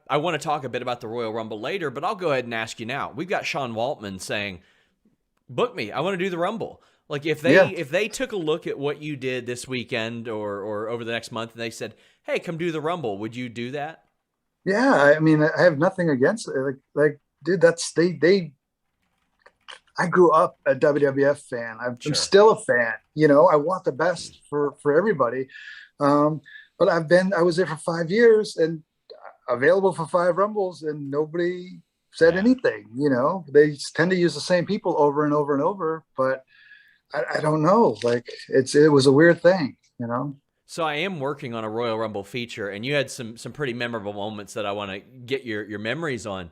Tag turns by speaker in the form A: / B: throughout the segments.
A: I want to talk a bit about the Royal Rumble later, but I'll go ahead and ask you now. We've got Sean Waltman saying, book me. I want to do the Rumble. Like
B: Yeah,
A: if they took a look at what you did this weekend or over the next month and they said, "Hey, come do the Rumble," would you do that?
B: yeah. I mean, I have nothing against it. Dude, that's they. I grew up a WWF fan. I'm
A: Sure.
B: still a fan. You know, I want the best for everybody. Um, but I was there for 5 years and available for five Rumbles, and nobody said
A: Yeah.
B: anything. You know, they tend to use the same people over and over and over, but I don't know. Like it was a weird thing. You know.
A: So I am working on a Royal Rumble feature, and you had some pretty memorable moments that I want to get your memories on.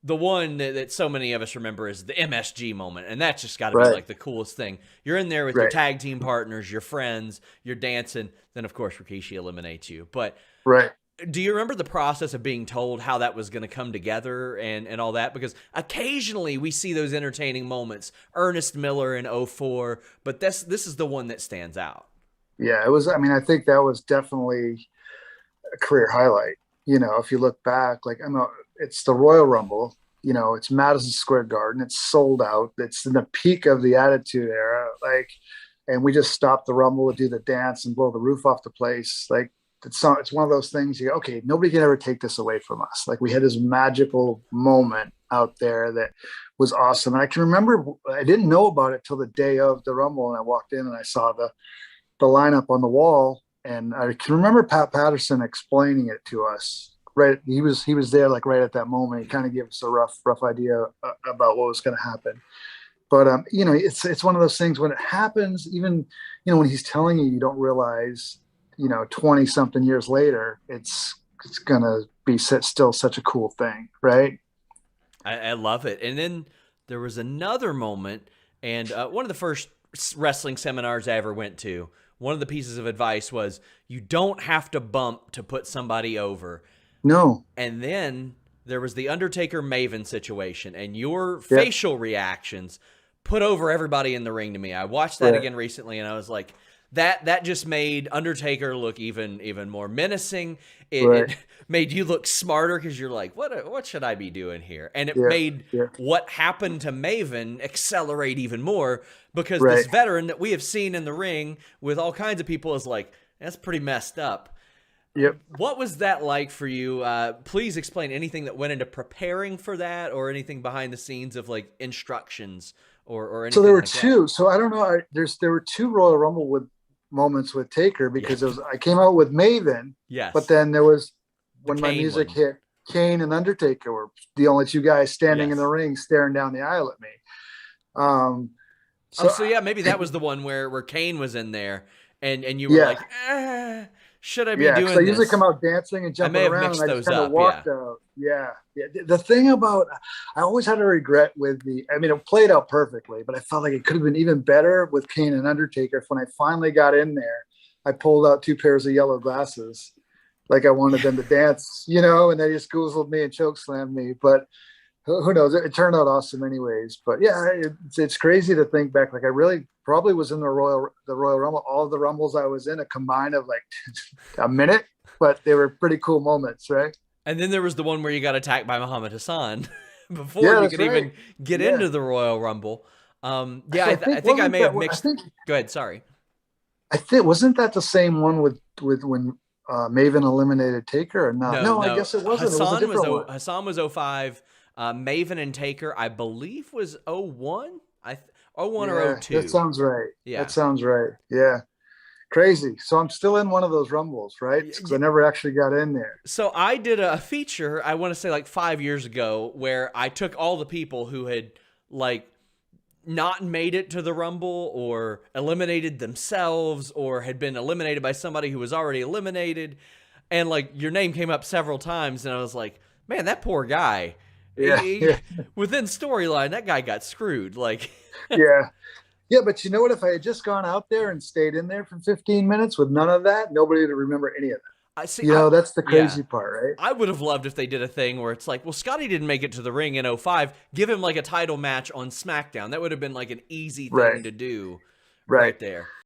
A: The one that so many of us remember is the MSG moment, and that's just got to be
B: Right.
A: like the coolest thing. You're in there with your
B: Right.
A: tag team partners, your friends, you're dancing. Then of course Rikishi eliminates you. But
B: Right.
A: do you remember the process of being told how that was going to come together and all that? Because occasionally we see those entertaining moments. Ernest Miller in '04, but this is the one that stands out.
B: Yeah. It was. I mean, I think that was definitely a career highlight. You know, if you look back, it's the Royal Rumble. You know, it's Madison Square Garden. It's sold out. It's in the peak of the Attitude Era. And we just stopped the Rumble to do the dance and blow the roof off the place. It's one of those things. You go, okay, nobody can ever take this away from us. Like we had this magical moment out there that was awesome. And I can remember I didn't know about it till the day of the Rumble, and I walked in and I saw the lineup on the wall, and I can remember Pat Patterson explaining it to us. Right, he was there like right at that moment. He kind of gave us a rough idea about what was going to happen. But you know, it's one of those things when it happens. Even when he's telling you, you don't realize. 20 something years later, it's gonna be still such a cool thing, right?
A: I love it. And then there was another moment, and one of the first wrestling seminars I ever went to, one of the pieces of advice was you don't have to bump to put somebody over.
B: No,
A: And then there was the Undertaker Maven situation, and your
B: yeah,
A: facial reactions put over everybody in the ring to me. I watched that
B: right,
A: again recently, and I was like, that just made Undertaker look even more menacing. It
B: right,
A: made you look smarter because you're like, what should I be doing here? And it
B: yeah,
A: made
B: yeah,
A: what happened to Maven accelerate even more because this
B: right,
A: veteran that we have seen in the ring with all kinds of people is like, that's pretty messed up.
B: yep.
A: What was that like for you? Please explain anything that went into preparing for that or anything behind the scenes of like instructions or
B: So there
A: anything
B: were
A: like that.
B: two. So I don't know. There were two Royal Rumble with moments with Taker because
A: Yep.
B: I came out with Maven, but
A: Yes.
B: then there was
A: The
B: when my
A: Kane
B: music
A: one.
B: hit, Kane and Undertaker were the only two guys standing in the
A: Yes.
B: ring staring down the aisle at me. Um,
A: Oh,
B: so
A: so yeah, maybe that was the one where Kane was in there and you were
B: yeah,
A: like, should I be
B: yeah, because I
A: doing
B: usually come
A: this?
B: out dancing and
A: I
B: jumping
A: may have
B: around, and
A: mixed
B: I just
A: those
B: kind of
A: up. Yeah.
B: walked out. Yeah, yeah. The thing about I always had a regret with I mean, it played out perfectly, but I felt like it could have been even better with Kane and Undertaker. When I finally got in there, I pulled out two pairs of yellow glasses, like I wanted
A: Yeah.
B: them to dance, and they just goozled me and choke slammed me. But who knows? It turned out awesome, anyways. But yeah, it's crazy to think back. Like I really probably was in the Royal Rumble. All of the Rumbles I was in, a combined of like a minute, but they were pretty cool moments, right?
A: And then there was the one where you got attacked by Muhammad Hassan before
B: Yeah,
A: you
B: that's
A: could
B: right.
A: even get
B: Yeah.
A: into the Royal Rumble. Yeah,
B: So I
A: I
B: think
A: think I
B: wasn't
A: may
B: that
A: have
B: what I
A: mixed.
B: think
A: Go ahead. Sorry.
B: I think wasn't that the same one with when Maven eliminated Taker or not?
A: No,
B: No, I
A: no.
B: guess it wasn't. It was a different one.
A: Hassan was '05. Maven and Taker, I believe, was '01. '01 or
B: Yeah, that
A: '02.
B: sounds right. That
A: Yeah.
B: sounds right. Yeah. Crazy. So I'm still in one of those rumbles, right?
A: Y-
B: Because I
A: y-
B: never actually got in there.
A: So I did a feature, I want to say like 5 years ago, where I took all the people who had like not made it to the Rumble or eliminated themselves or had been eliminated by somebody who was already eliminated. And like your name came up several times, and I was like, man, that poor guy.
B: Yeah, yeah,
A: Within storyline, that guy got screwed. Like,
B: yeah. Yeah, but you know what? If I had just gone out there and stayed in there for 15 minutes with none of that, nobody would remember any of
A: I see.
B: that. That's the
A: Yeah.
B: crazy part, right?
A: I would have loved if they did a thing where it's like, well, Scotty didn't make it to the ring in '05. Give him like a title match on SmackDown. That would have been like an easy thing
B: Right,
A: to do
B: right.
A: right there.